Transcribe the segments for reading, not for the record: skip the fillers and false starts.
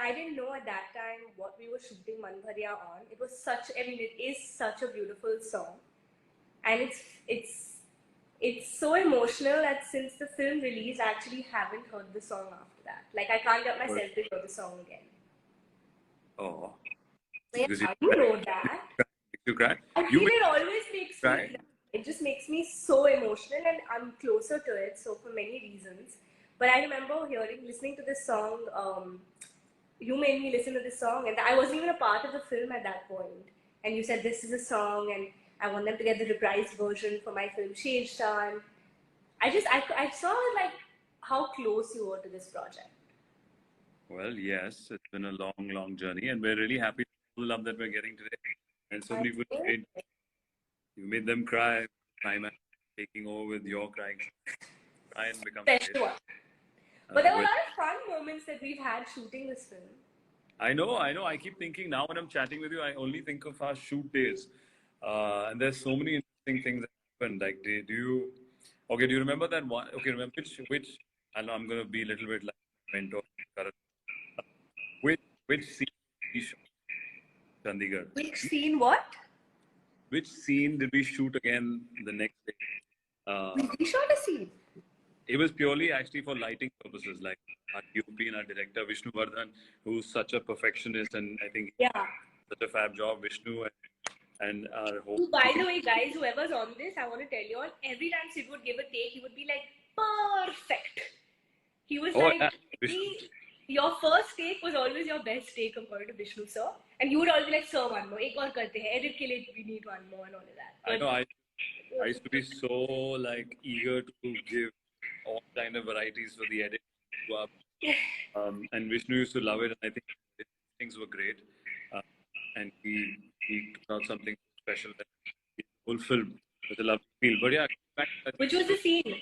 I didn't know at that time what we were shooting Man Bharya on. It was such, I mean, it is such a beautiful song. And it's so emotional that since the film release, I actually haven't heard the song after that. Like, I can't get myself to hear the song again. Oh. So, yeah, you know that. You cry? I feel it always makes me cry. It just makes me so emotional, and I'm closer to it, so for many reasons. But I remember listening to this song, you made me listen to this song, and I wasn't even a part of the film at that point. And you said, this is a song, and I want them to get the reprised version for my film Sheshan. I saw like how close you were to this project. Well, yes, it's been a long, long journey, and we're really happy for the love that we're getting today. And so many people you made them cry. I'm taking over with your crying. Try and become special one. But there were a lot of fun moments that we've had shooting this film. I know. I keep thinking now when I'm chatting with you, I only think of our shoot days. And there's so many interesting things that happened. Like, do you remember that one? Okay, remember which I know I'm going to be a little bit like mentor. Which scene did we shoot in Chandigarh? Which scene what? Which scene did we shoot again the next day? We shot a scene. It was purely actually for lighting purposes, like our DOP and our director Vishnu Vardhan, who's such a perfectionist, and I think such a fab job, Vishnu, and our whole. By the way, guys, whoever's on this, I want to tell you all, every time Sid would give a take, he would be like, perfect. He was your first take was always your best take compared to Vishnu sir, and you would always be like, sir, one more, ek aur karte hai, edit ke liye we need one more and all of that. But I know, I used to be so like eager to give all kind of varieties for the edit. And Vishnu used to love it, and I think things were great. And he took out something special that he fulfilled with a love feel. But yeah, which was the scene?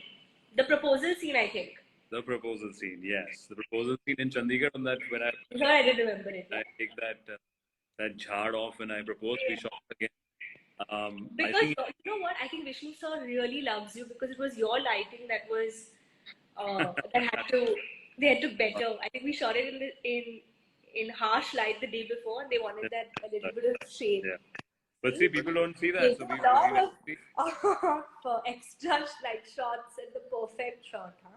The proposal scene, I think. The proposal scene, yes. The proposal scene in Chandigarh, on that when I didn't remember it. I take that jhad off when I proposed. We shot again. Because you know what? I think Vishnu sir really loves you because it was your lighting that was they had to better. I think we shot it in harsh light the day before, and they wanted that a little bit of shade. Yeah. But see, people don't see that. So we for extra light shots and the perfect shot, huh?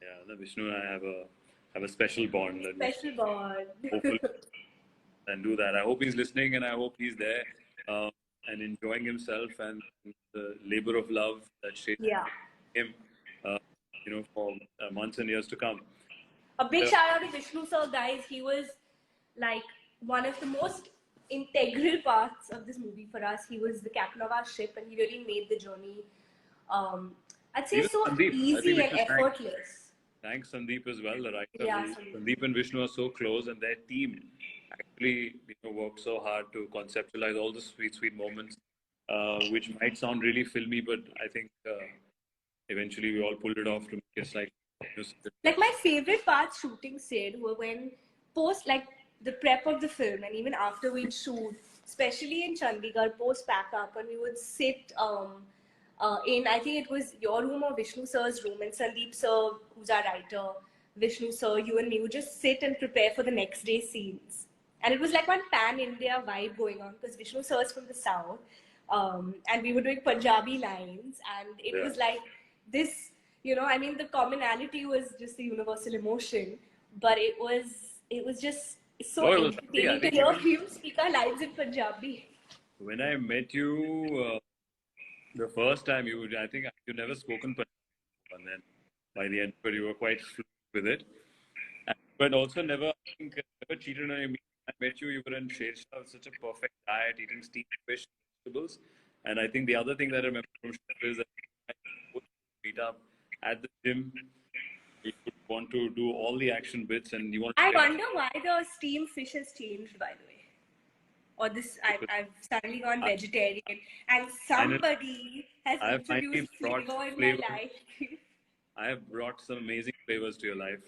Yeah, the Vishnu and I have a special bond. Special bond. Hopefully, and do that. I hope he's listening, and I hope he's there and enjoying himself and the labor of love that shaped him. For months and years to come. A big shout out to Vishnu sir, guys. He was like one of the most integral parts of this movie for us. He was the captain of our ship, and he really made the journey, I'd say, so easy and effortless. Thanks, Sandeep, as well, the writer. Yeah, Sandeep and Vishnu are so close, and their team actually worked so hard to conceptualize all the sweet, sweet moments, which might sound really filmy, but I think eventually we all pulled it off to make it like my favorite parts shooting Sid were when post like the prep of the film, and even after we'd shoot, especially in Chandigarh, post pack up, and we would sit in, I think it was your room or Vishnu sir's room, and Sandeep sir, who's our writer, Vishnu sir, you and me would just sit and prepare for the next day's scenes. And it was like one pan-India vibe going on because Vishnu sir is from the south, and we were doing Punjabi lines, and it was like this, I mean, the commonality was just the universal emotion, but it was just so entertaining to hear him speak our lines in Punjabi. When I met you the first time, I think you never spoken Punjabi, and then by the end, but you were quite fluent with it. But also never cheated on you. I met you were in Sheshan with such a perfect diet, eating steamed fish, vegetables. And I think the other thing that I remember from Sheshan is that I would meet up at the gym. You would want to do all the action bits, and you want. I wonder why the steamed fish has changed, by the way. Or this, I've suddenly gone vegetarian, and somebody has introduced flavor in my life. I have brought some amazing flavors to your life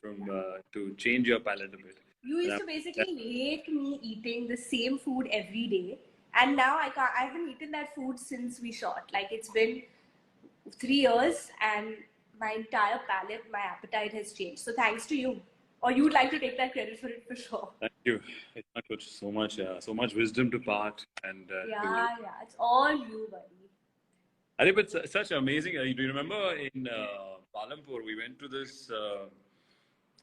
to change your palate a bit. You used to basically hate me eating the same food every day, and now I haven't eaten that food since we shot. Like, it's been 3 years, and my entire palate, my appetite has changed. So thanks to you. Or you'd like to take that credit for it for sure. Thank you. It's not good. So much wisdom to part. And Yeah, it's all you, buddy. I think it's such amazing. Do you remember in Palampur, we went to this,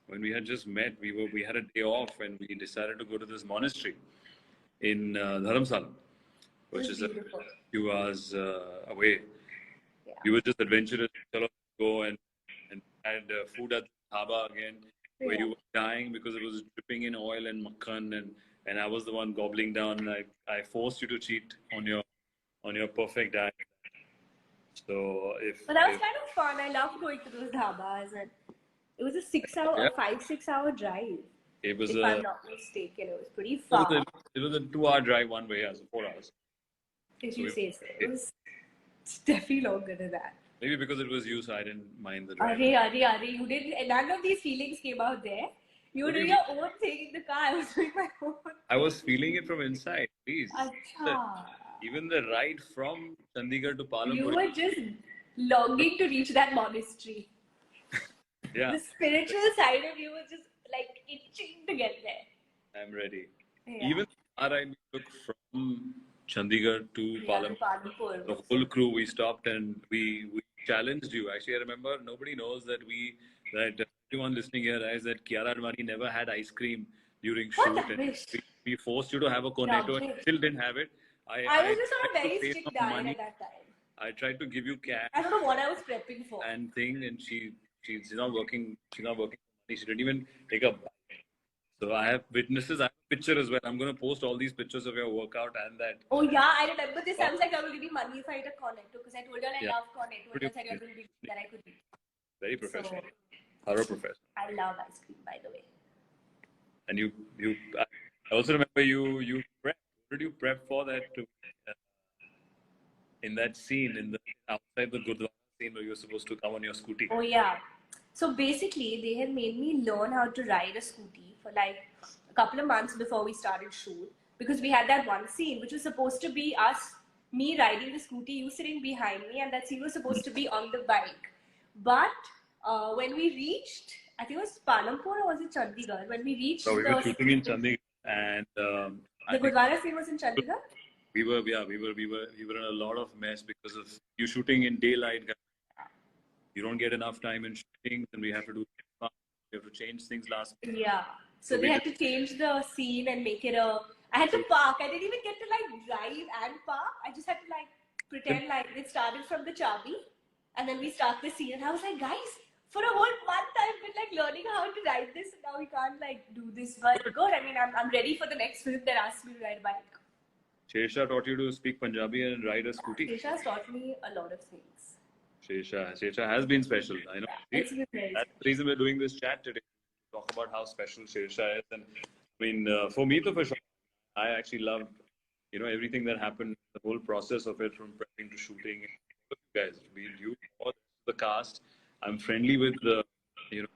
when we had just met, we had a day off and we decided to go to this monastery in Dharamsala, which is a few hours away. Yeah. We were just adventurous. Chalo, go and had food at the dhaba again, where you were dying because it was dripping in oil and makhan, and I was the one gobbling down. I forced you to cheat on your perfect diet. So but that was kind of fun. I loved going to those dhabas, and it was a 6 hour drive. It was if I'm not mistaken, it was pretty far. It was a 2-hour drive one way, so 4 hours. If you say so. It was definitely longer than that. Maybe because it was you, so I didn't mind the drive. You didn't. None of these feelings came out there. You were doing your own thing in the car. I was doing my own. I was feeling it from inside. Please. Achha. Even the ride from Chandigarh to Palampur. You were just longing to reach that monastery. Yeah. The spiritual side of you was just like itching to get there. I'm ready. Yeah. Even our ride we took from Chandigarh to Palampur. The whole crew, we stopped and we challenged you. Actually, I remember nobody knows that everyone listening here knows that Kiara Advani never had ice cream during shoot. And we forced you to have a cornetto and still didn't have it. I was just on a very strict diet at that time. I tried to give you cash. I don't know what I was prepping for. And she's not working. She's not working. She didn't even take a bite. So I have witnesses. I have a picture as well. I'm going to post all these pictures of your workout and that. Oh yeah, I remember this. I was like, I will give you money if I eat a cornetto because I told her I love cornetto. And I said I will be that I could eat. Very professional. Thorough professional. I love ice cream, by the way. And I also remember you prep. What did you prep for that? In that scene, outside the Gurdwara scene where you were supposed to come on your scooty. Oh yeah. So basically, they had made me learn how to ride a scooty for like a couple of months before we started shoot, because we had that one scene which was supposed to be me riding the scooty, you sitting behind me, and that scene was supposed to be on the bike. But when we reached, I think it was Palampur or was it Chandigarh? When we reached, we were shooting in Chandigarh, and the Gurdwara scene was in Chandigarh. We were in a lot of mess because of you shooting in daylight. You don't get enough time in shooting, and we have to change things last minute. Yeah. So they had to change the scene and make it I had to park. I didn't even get to like drive and park. I just had to like pretend like it started from the Chabi, and then we start the scene. And I was like, guys, for a whole month I've been like learning how to ride this, and now we can't like do this. But good. I mean, I'm ready for the next film that asks me to ride a bike. Shesha taught you to speak Punjabi and ride a scooty. Shesha has taught me a lot of things. Shesha has been special. I know. It's been very That's the reason we're doing this chat today. Talk about how special Shesha is. And I mean, for me, for sure, I actually loved, everything that happened, the whole process of it, from prepping to shooting. You guys, you or the cast. I'm friendly with the people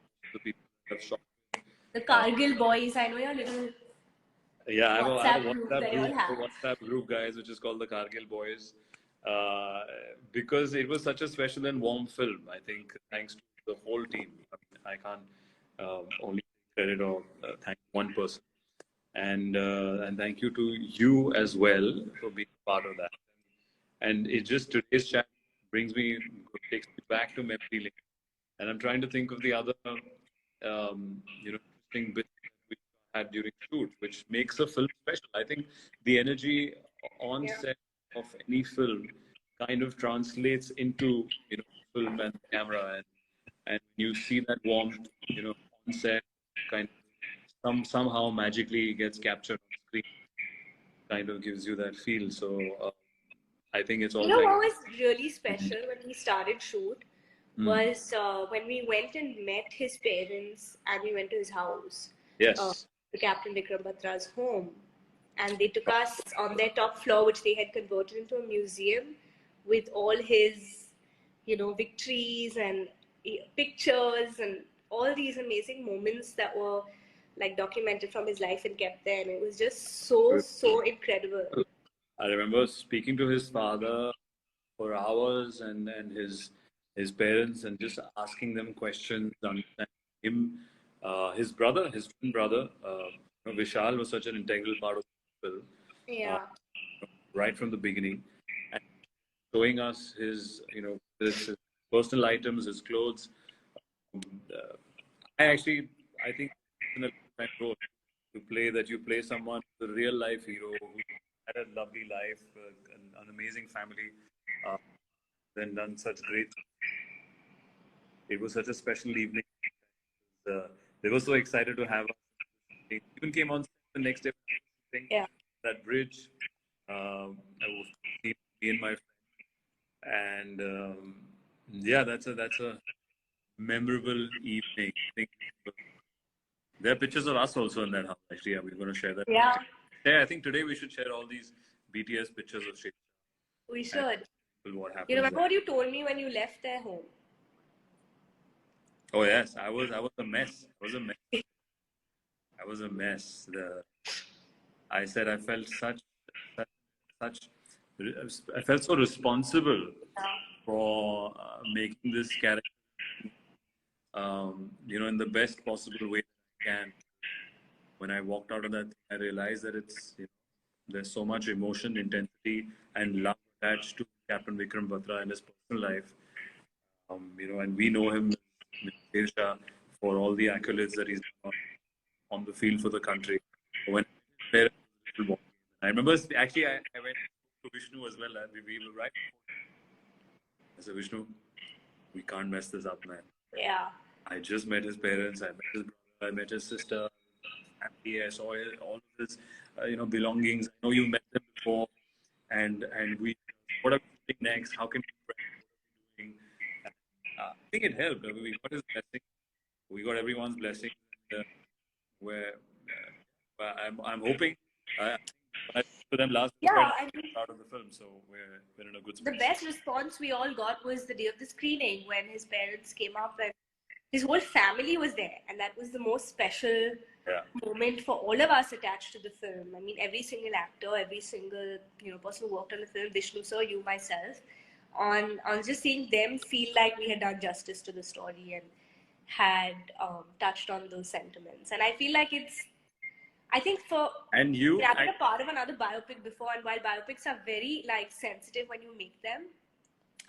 that have shot. The Kargil boys. I know your little. Yeah, I have a WhatsApp group, guys, which is called the Kargil Boys. Because it was such a special and warm film, I think, thanks to the whole team. I mean, I can't only credit or thank one person. And thank you to you as well for being part of that. And it just, today's chat takes me back to memory lane. And I'm trying to think of the other, interesting bits we had during shoot, which makes a film special. I think the energy on set of any film kind of translates into film and camera, and you see that warmth on set, kind of somehow magically gets captured on screen, kind of gives you that feel. So I think it's all what was really special when we started shoot was when we went and met his parents and we went to his house. Yes. The Captain Vikram Batra's home, and they took us on their top floor, which they had converted into a museum with all his, victories and pictures and all these amazing moments that were like documented from his life and kept there. And it was just so incredible. I remember speaking to his father for hours and his parents, and just asking them questions, understanding him his brother, his twin brother, Vishal was such an integral part of the film, uh, Yeah. right from the beginning, and showing us his, his personal items, his clothes. Uh, I think, in a lifetime role to play that you play someone, the real life hero who had a lovely life, an amazing family, uh, then done such great. It was such a special evening. Uh, they were so excited to have us. They even came on the next day. Yeah. That bridge. I was me and my friend, and yeah, that's a memorable evening. I think there are pictures of us also in that house. Actually, yeah, we're going to share that. Yeah. Yeah, I think today we should share all these BTS pictures of Shekha We and should. what You happens remember there. what you told me when you left their home? Oh yes, I was a mess. I was a mess. I said I felt such, such I felt so responsible for making this character, in the best possible way that I can. When I walked out of that, I realized that there's so much emotion, intensity, and love attached to Captain Vikram Batra and his personal life. And we know him, Mr. Shah, for all the accolades that he's done on the field for the country. When I remember, actually, I went to Vishnu as well. We were right. I said, Vishnu, we can't mess this up, man. Yeah. I just met his parents. I met his brother. I met his sister. Family. I saw all of his, belongings. I know you met them before, and we. What are we doing next? How can we? What are we doing? I think it helped. We got his blessing. We got everyone's blessing. Where I'm hoping. When I spoke to them last, they were Yeah, quite I mean, proud of the film, so we're in a good the space. best response we all got was the day of the screening when his parents came up and his whole family was there, and that was the most special Yeah. moment for all of us attached to the film. I mean, every single actor, every single person who worked on the film, Vishnu sir, you, myself, on just seeing them feel like we had done justice to the story and had touched on those sentiments. And I feel like I think And you, I've been a part of another biopic before, and while biopics are very sensitive when you make them,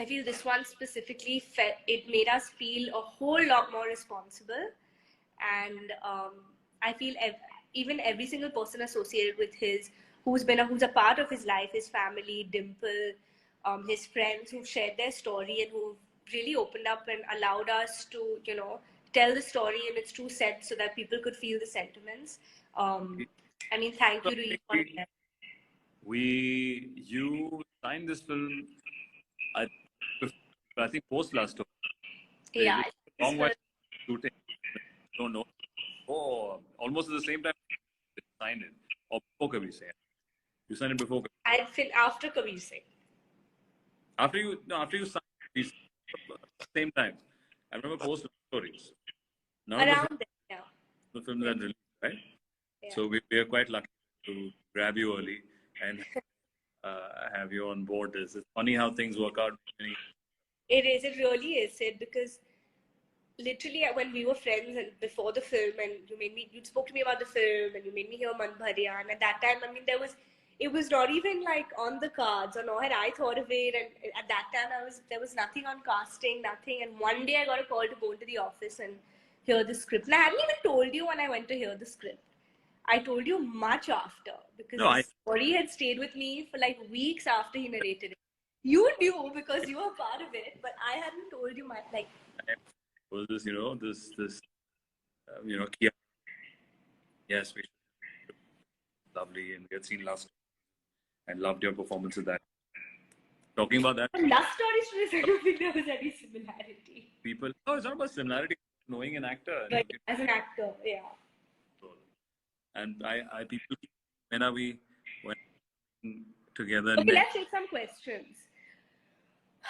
I feel this one specifically it made us feel a whole lot more responsible, and I feel even every single person associated with who's a part of his life, his family, Dimple, his friends who've shared their story and who've really opened up and allowed us to tell the story in its true sense so that people could feel the sentiments. I mean, thank you to each one of them. you signed this film. I, I think post last tour. Yeah, It took a long while shooting. Don't know. Oh, almost at the same time they signed it. Or before Kabir Singh. You signed it before. I feel after Kabir Singh. After you signed it, same time. I remember post stories. None of Around there, yeah. the films that released, right? Yeah. So we are quite lucky to grab you early and have you on board. It's funny how things work out. It is. It really is, Sid, because literally when we were friends and before the film, and you spoke to me about the film, and you made me hear Man Bharya, and at that time, I mean, it was not even like on the cards, or nor had I thought of it. And at that time, there was nothing on casting, nothing. And one day, I got a call to go into the office and hear the script. And I hadn't even told you when I went to hear the script. I told you much after because No, the story had stayed with me for like weeks after he narrated it. You knew because you were part of it, but I hadn't told you much. Like, was this, Kiara. Yes, we lovely, and we had seen last and loved your performance of that. Talking about that, love stories, I don't think there was any similarity. people. No, it's not about similarity. Knowing an actor, But as an actor, yeah. and people, when are we together? Okay, let's take some questions.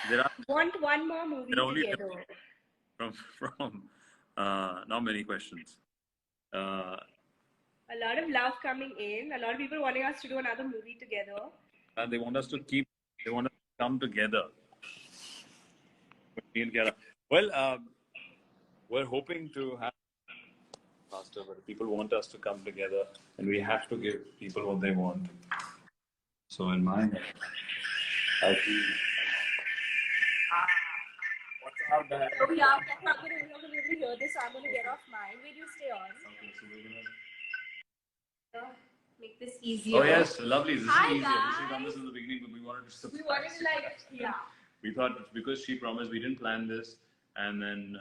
There are Want one more movie only together? from not many questions. A lot of love coming in. A lot of people wanting us to do another movie together. They want us to They want us to come together. Me and Kiara. Well, we're hoping to have faster, but people want us to come together, and we have to give people what they want. So in my head, I feel. What's up, man? So yeah, we're not going to be able to hear this, so I'm going to get off mine. Will you stay on? Okay, so we're gonna. Make this easier. Oh yes, lovely. This Hi, is easier. We should have done guys. this in the beginning, but we wanted to surprise. We wanted to like, yeah. We thought because she promised, we didn't plan this, and then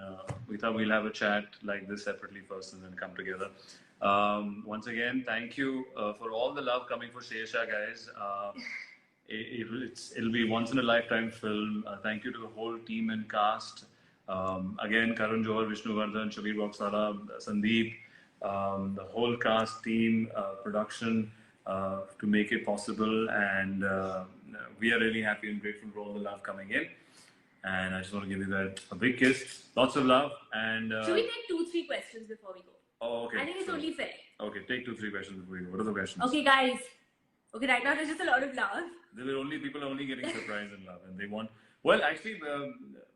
we thought we'll have a chat like this separately first, and then come together. Once again, thank you for all the love coming for Shesha, guys. It'll be once in a lifetime film. Thank you to the whole team and cast. Again, Karun Johar, Vishnu Vardhan, Shabir Boxala, Sandeep, the whole cast team, production to make it possible. And we are really happy and grateful for all the love coming in. And I just want to give you guys a big kiss. Lots of love. And should we take 2-3 questions before we go? Oh, okay. I think it's only fair. Okay, take 2-3 questions before we go. What are the questions? Okay, guys. Okay, right now there's just a lot of love. People are only getting surprise and love, and they want. Well, actually,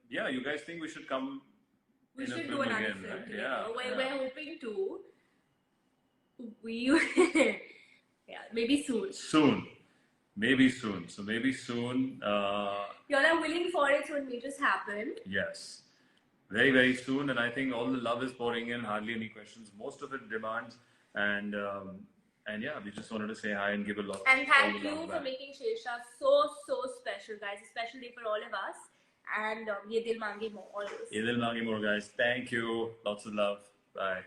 yeah, you guys think we should come? We should do another again, film right? together. Yeah, We're hoping to. Yeah, maybe soon. Maybe soon. So maybe soon. You're not willing for it, so it may just happen. Yes, very very soon, and I think all the love is pouring in. Hardly any questions. Most of it demands, and yeah, we just wanted to say hi and give a lot. And thank you for making Shesha so special, guys. A special day for all of us. And Ye Dil Mange More always. Ye Dil Mange More, guys. Thank you. Lots of love. Bye.